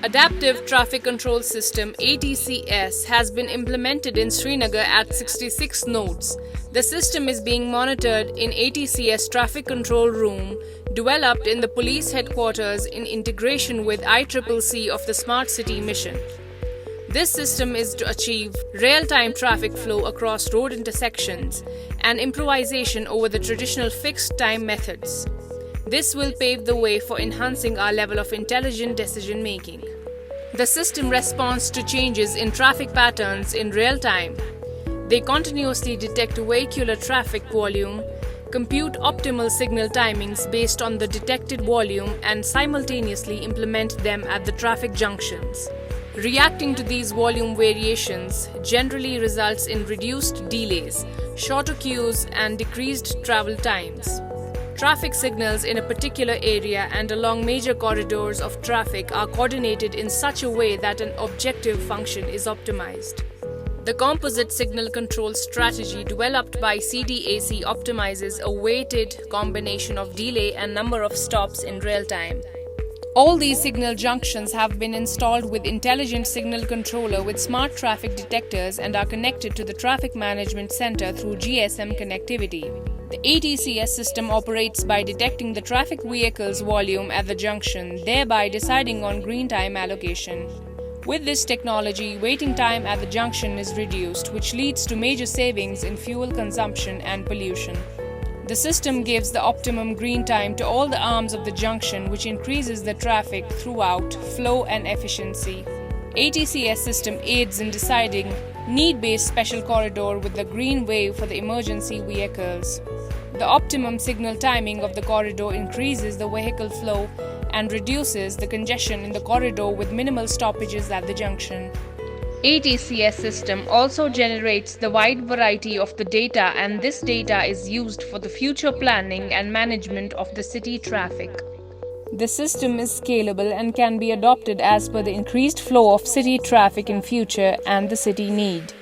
Adaptive Traffic Control System (ATCS) has been implemented in Srinagar at 66 nodes. The system is being monitored in ATCS Traffic Control Room, developed in the police headquarters in integration with ICCC of the Smart City mission. This system is to achieve real-time traffic flow across road intersections and improvisation over the traditional fixed-time methods. This will pave the way for enhancing our level of intelligent decision-making. The system responds to changes in traffic patterns in real time. They continuously detect vehicular traffic volume, compute optimal signal timings based on the detected volume, and simultaneously implement them at the traffic junctions. Reacting to these volume variations generally results in reduced delays, shorter queues, and decreased travel times. Traffic signals in a particular area and along major corridors of traffic are coordinated in such a way that an objective function is optimized. The composite signal control strategy developed by CDAC optimizes a weighted combination of delay and number of stops in real time. All these signal junctions have been installed with intelligent signal controller with smart traffic detectors and are connected to the traffic management center through GSM connectivity. The ATCS system operates by detecting the traffic vehicle's volume at the junction, thereby deciding on green time allocation. With this technology, waiting time at the junction is reduced, which leads to major savings in fuel consumption and pollution. The system gives the optimum green time to all the arms of the junction, which increases the traffic throughout, flow and efficiency. ATCS system aids in deciding need-based special corridor with the green wave for the emergency vehicles. The optimum signal timing of the corridor increases the vehicle flow and reduces the congestion in the corridor with minimal stoppages at the junction. ATCS system also generates the wide variety of the data, and this data is used for the future planning and management of the city traffic. The system is scalable and can be adopted as per the increased flow of city traffic in future and the city need.